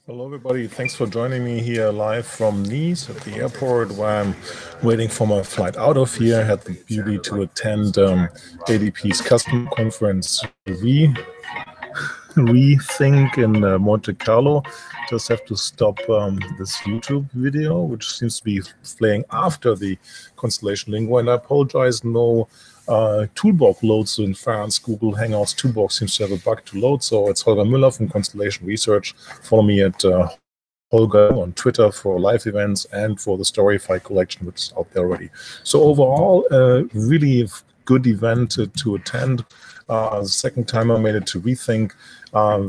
Hello, everybody. Thanks for joining me here live from Nice at the airport, where I'm waiting for my flight out of here. I had the beauty to attend ADP's customer conference, Rethink in Monte Carlo. Just have to stop this YouTube video, which seems to be playing after the Constellation Lingo. And I apologize, no toolbox loads in France. Google Hangouts toolbox seems to have a bug to load. So it's Holger Mueller from Constellation Research. Follow me at Holger on Twitter for live events and for the Storyfy collection, which is out there already. So overall, really good event to attend. The second time I made it to Rethink.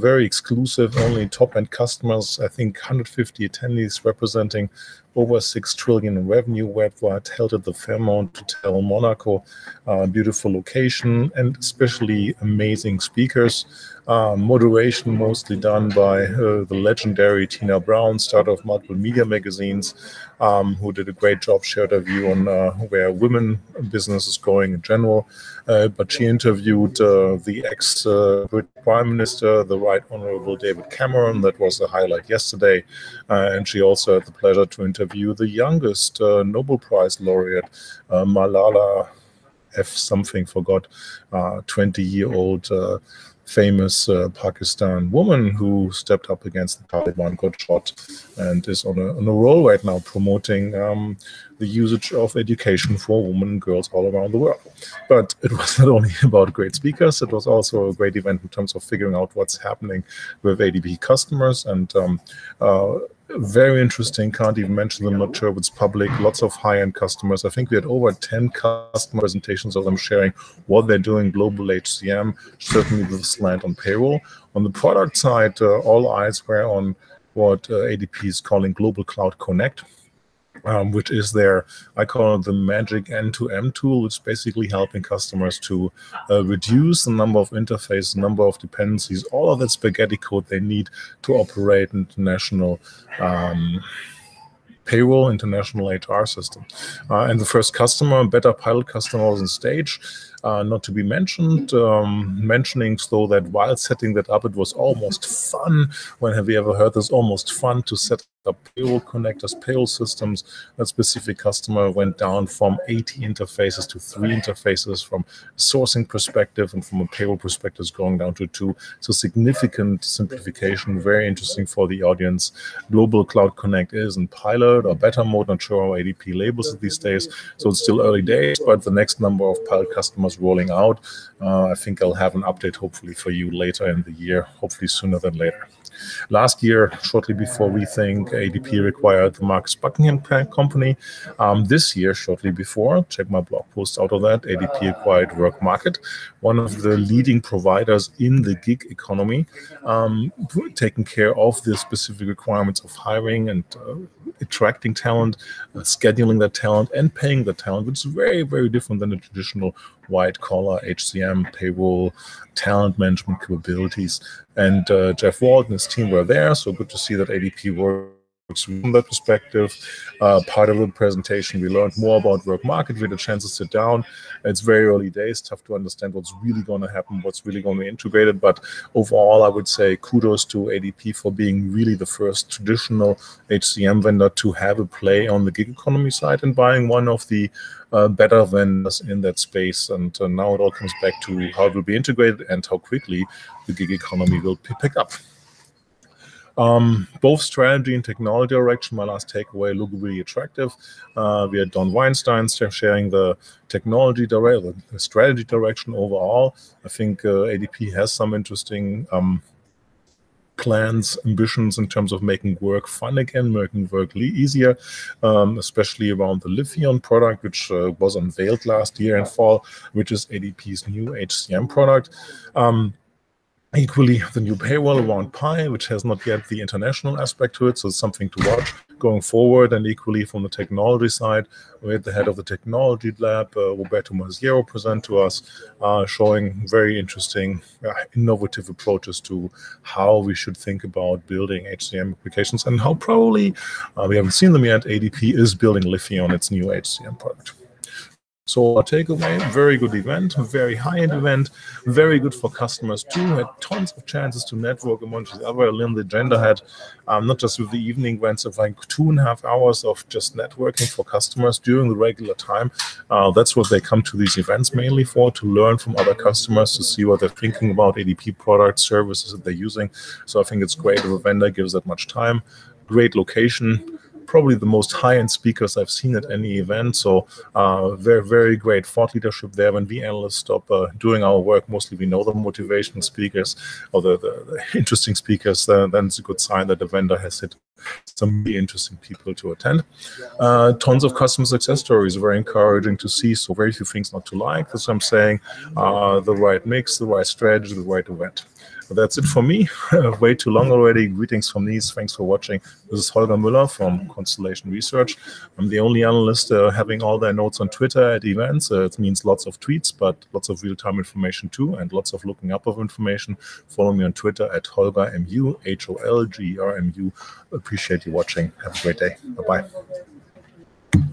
Very exclusive, only top-end customers. I think 150 attendees representing over 6 trillion in revenue worldwide, held at the Fairmont Hotel Monaco. Beautiful location and especially amazing speakers. Moderation mostly done by the legendary Tina Brown, starter of multiple media magazines, who did a great job, shared a view on where women business is going in general. But she interviewed the ex-British Prime Minister, the Right Honorable David Cameron. That was the highlight yesterday. And she also had the pleasure to interview the youngest Nobel Prize laureate, Malala F. something, forgot, 20-year-old famous Pakistan woman who stepped up against the Taliban, got shot, and is on a roll right now promoting the usage of education for women and girls all around the world. But it was not only about great speakers, it was also a great event in terms of figuring out what's happening with ADP customers, and very interesting, can't even mention them, not sure if it's public, lots of high-end customers. I think we had over 10 customer presentations of them sharing what they're doing, global HCM, certainly with a slant on payroll. On the product side, all eyes were on what ADP is calling Global Cloud Connect, which is their, I call it the magic end-to-end tool. It's basically helping customers to reduce the number of interfaces, number of dependencies, all of that spaghetti code they need to operate international payroll, international HR system. And the first customer, beta pilot customer, was on stage. Not to be mentioned, mentioning so that while setting that up, it was almost fun. When have you ever heard this? Almost fun to set up payroll connectors, payroll systems. That specific customer went down from 80 interfaces to 3 interfaces, from a sourcing perspective, and from a payroll perspective going down to 2. So significant simplification, very interesting for the audience. Global Cloud Connect is in pilot or beta mode, not sure how ADP labels it these days. So it's still early days, but the next number of pilot customers rolling out. I think I'll have an update hopefully for you later in the year, hopefully sooner than later. Last year, shortly before Rethink, ADP acquired the Marcus Buckingham company. This year, shortly before, check my blog post out of that, ADP acquired WorkMarket, one of the leading providers in the gig economy, taking care of the specific requirements of hiring and attracting talent, scheduling that talent, and paying the talent, which is very, very different than the traditional white-collar HCM, payroll, talent management capabilities. And Jeff Wald and his team were there, so good to see that ADP works from that perspective. Part of the presentation, we learned more about WorkMarket. We had a chance to sit down. It's very early days, tough to understand what's really going to happen, what's really going to be integrated. But overall, I would say kudos to ADP for being really the first traditional HCM vendor to have a play on the gig economy side and buying one of the better vendors in that space. And now it all comes back to how it will be integrated and how quickly the gig economy will pick up. Both strategy and technology direction, my last takeaway, look really attractive. We had Don Weinstein sharing the technology direction, the strategy direction overall. I think ADP has some interesting plans, ambitions in terms of making work fun again, making work easier, especially around the Lithion product, which was unveiled last year in fall, which is ADP's new HCM product. Equally, the new payroll around Pi, which has not yet the international aspect to it, so it's something to watch going forward. And equally from the technology side, we had the head of the technology lab, Roberto Mazziero, present to us, showing very interesting, innovative approaches to how we should think about building HCM applications and how probably, we haven't seen them yet, ADP is building Lithion, its new HCM product. So our takeaway, very good event, very high-end event, very good for customers too. Had tons of chances to network among each other. The agenda had not just with the evening events of like 2.5 hours of just networking for customers during the regular time. That's what they come to these events mainly for, to learn from other customers, to see what they're thinking about ADP products, services that they're using. So I think it's great if a vendor gives that much time. Great location. Probably the most high-end speakers I've seen at any event. So very, very great thought leadership there. When we analysts stop doing our work, mostly we know the motivational speakers or the interesting speakers, then it's a good sign that the vendor has hit some really interesting people to attend. Tons of customer success stories, very encouraging to see. So very few things not to like. That's what I'm saying. The right mix, the right strategy, the right event. That's it for me. Way too long already. Greetings from Nice. Thanks for watching. This is Holger Mueller from Constellation Research. I'm the only analyst having all their notes on Twitter at events. It means lots of tweets, but lots of real-time information too, and lots of looking up of information. Follow me on Twitter at HolgerMU, HOLGERMU. Appreciate you watching. Have a great day. Bye-bye.